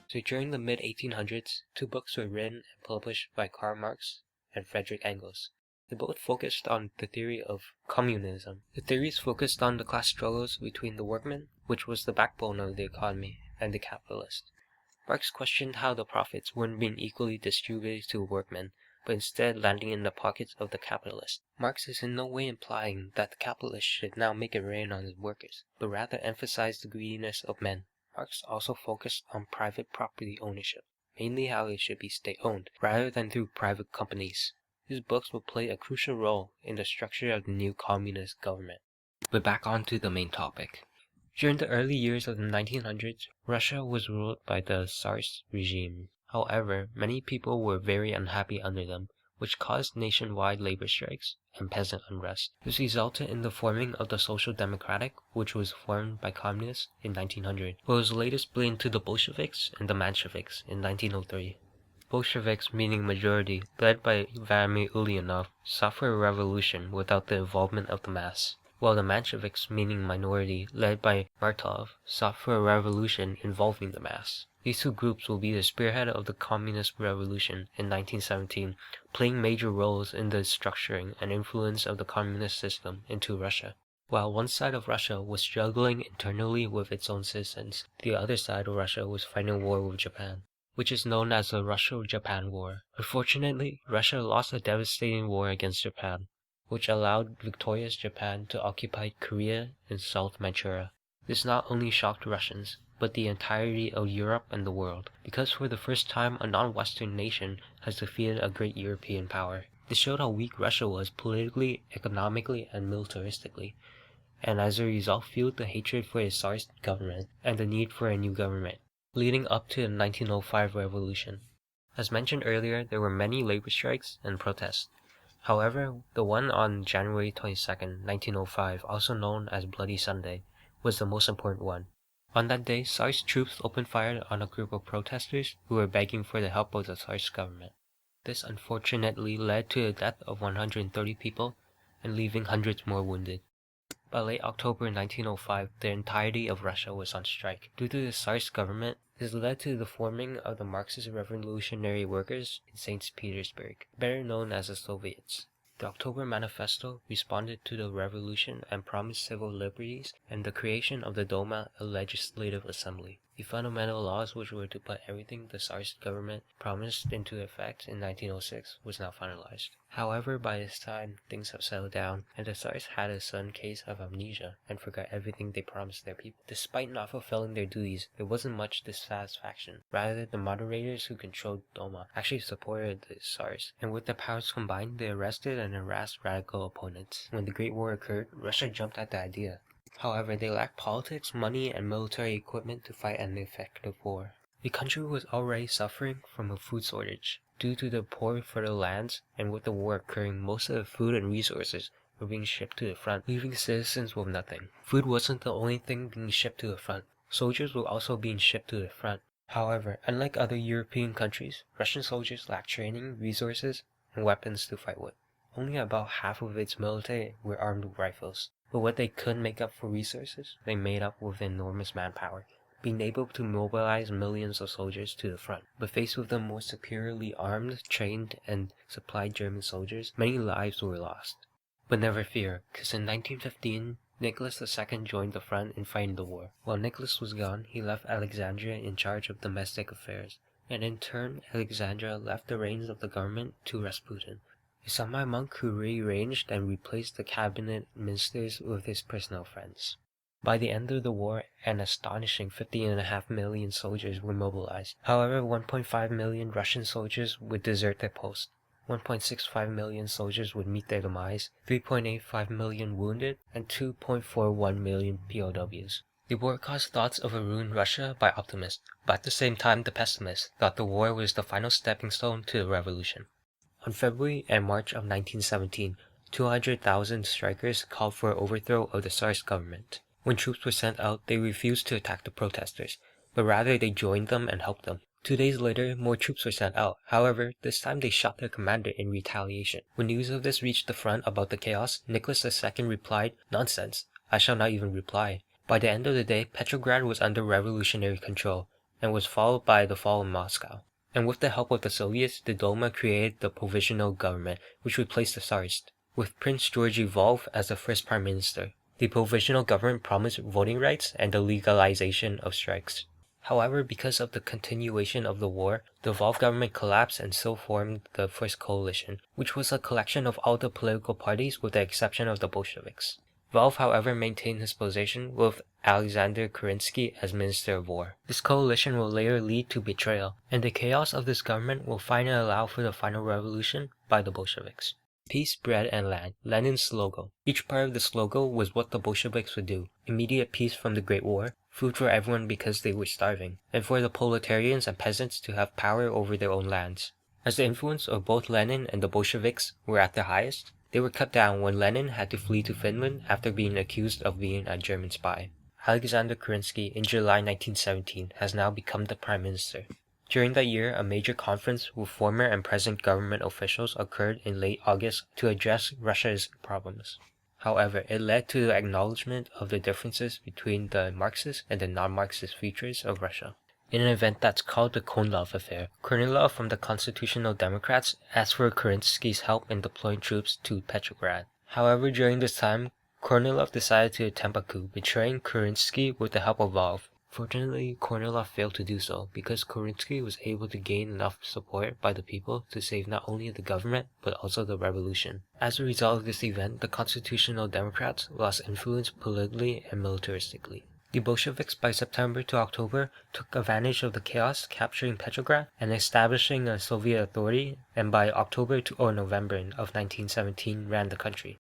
So during the mid-1800s, two books were written and published by Karl Marx and Friedrich Engels. They both focused on the theory of communism. The theories focused on the class struggles between the workmen, which was the backbone of the economy, and the capitalist. Marx questioned how the profits weren't being equally distributed to workmen, but instead landing in the pockets of the capitalist. Marx is in no way implying that the capitalist should now make it rain on his workers, but rather emphasize the greediness of men. Marx also focused on private property ownership, mainly how it should be state-owned, rather than through private companies. His books will play a crucial role in the structure of the new communist government. But back on to the main topic. During the early years of the 1900s, Russia was ruled by the Tsarist regime. However, many people were very unhappy under them, which caused nationwide labor strikes and peasant unrest. This resulted in the forming of the Social Democratic, which was formed by communists in 1900, but was later split into the Bolsheviks and the Mensheviks in 1903. Bolsheviks, meaning majority, led by Vladimir Ulyanov, sought for a revolution without the involvement of the mass, while the Mensheviks, meaning minority, led by Martov, sought for a revolution involving the mass. These two groups will be the spearhead of the Communist Revolution in 1917, playing major roles in the structuring and influence of the communist system into Russia. While one side of Russia was struggling internally with its own citizens, the other side of Russia was fighting a war with Japan, which is known as the Russo-Japan War. Unfortunately, Russia lost a devastating war against Japan, which allowed victorious Japan to occupy Korea and South Manchuria. This not only shocked Russians, but the entirety of Europe and the world, because for the first time a non-Western nation has defeated a great European power. This showed how weak Russia was politically, economically, and militaristically, and as a result fueled the hatred for its Tsarist government and the need for a new government, leading up to the 1905 revolution. As mentioned earlier, there were many labor strikes and protests. However, the one on January 22, 1905, also known as Bloody Sunday, was the most important one. On that day, Tsarist troops opened fire on a group of protesters who were begging for the help of the Tsarist government. This unfortunately led to the death of 130 people and leaving hundreds more wounded. By late October 1905, the entirety of Russia was on strike. Due to the Tsarist government, this led to the forming of the Marxist Revolutionary Workers in St. Petersburg, better known as the Soviets. The October Manifesto responded to the revolution and promised civil liberties and the creation of the Duma, a legislative assembly. The fundamental laws which were to put everything the Tsarist government promised into effect in 1906 was now finalized. However, by this time, things have settled down, and the Tsars had a sudden case of amnesia and forgot everything they promised their people. Despite not fulfilling their duties, there wasn't much dissatisfaction. Rather, the moderators who controlled Duma actually supported the Tsars, and with their powers combined, they arrested and harassed radical opponents. When the Great War occurred, Russia jumped at the idea. However, they lacked politics, money, and military equipment to fight an effective war. The country was already suffering from a food shortage due to the poor fertile lands, and with the war occurring, most of the food and resources were being shipped to the front, leaving citizens with nothing. Food wasn't the only thing being shipped to the front. Soldiers were also being shipped to the front. However, unlike other European countries, Russian soldiers lacked training, resources, and weapons to fight with. Only about half of its military were armed with rifles. But what they couldn't make up for resources, they made up with enormous manpower, being able to mobilize millions of soldiers to the front. But faced with the more superiorly armed, trained, and supplied German soldiers, many lives were lost. But never fear, because in 1915, Nicholas II joined the front in fighting the war. While Nicholas was gone, he left Alexandria in charge of domestic affairs, and in turn, Alexandria left the reins of the government to Rasputin, a semi-monk who rearranged and replaced the cabinet ministers with his personal friends. By the end of the war, an astonishing 50.5 million soldiers were mobilized. However, 1.5 million Russian soldiers would desert their post. 1.65 million soldiers would meet their demise, 3.85 million wounded, and 2.41 million POWs. The war caused thoughts of a ruined Russia by optimists, but at the same time the pessimists thought the war was the final stepping stone to the revolution. On February and March of 1917, 200,000 strikers called for an overthrow of the Tsarist government. When troops were sent out, they refused to attack the protesters, but rather they joined them and helped them. 2 days later, more troops were sent out. However, this time they shot their commander in retaliation. When news of this reached the front about the chaos, Nicholas II replied, "Nonsense, I shall not even reply." By the end of the day, Petrograd was under revolutionary control, and was followed by the fall of Moscow. And with the help of the Soviets, the Duma created the Provisional Government, which replaced the Tsarist, with Prince Georgy Lvov as the first prime minister. The Provisional Government promised voting rights and the legalization of strikes. However, because of the continuation of the war, the Lvov government collapsed and so formed the First Coalition, which was a collection of all the political parties with the exception of the Bolsheviks. Lvov, however, maintained his position with Alexander Kerensky as Minister of War. This coalition will later lead to betrayal, and the chaos of this government will finally allow for the final revolution by the Bolsheviks. Peace, bread, and land, Lenin's slogan. Each part of the slogan was what the Bolsheviks would do. Immediate peace from the Great War, food for everyone because they were starving, and for the proletarians and peasants to have power over their own lands. As the influence of both Lenin and the Bolsheviks were at their highest, they were cut down when Lenin had to flee to Finland after being accused of being a German spy. Alexander Kerensky, in July 1917, has now become the prime minister. During that year, a major conference with former and present government officials occurred in late August to address Russia's problems. However, it led to the acknowledgement of the differences between the Marxist and the non-Marxist features of Russia. In an event that's called the Kornilov Affair, Kornilov from the Constitutional Democrats asked for Kerensky's help in deploying troops to Petrograd. However, during this time, Kornilov decided to attempt a coup, betraying Kerensky with the help of Lvov. Fortunately, Kornilov failed to do so, because Kerensky was able to gain enough support by the people to save not only the government, but also the revolution. As a result of this event, the Constitutional Democrats lost influence politically and militaristically. The Bolsheviks, by September to October, took advantage of the chaos, capturing Petrograd and establishing a Soviet authority, and by October or November of 1917 ran the country.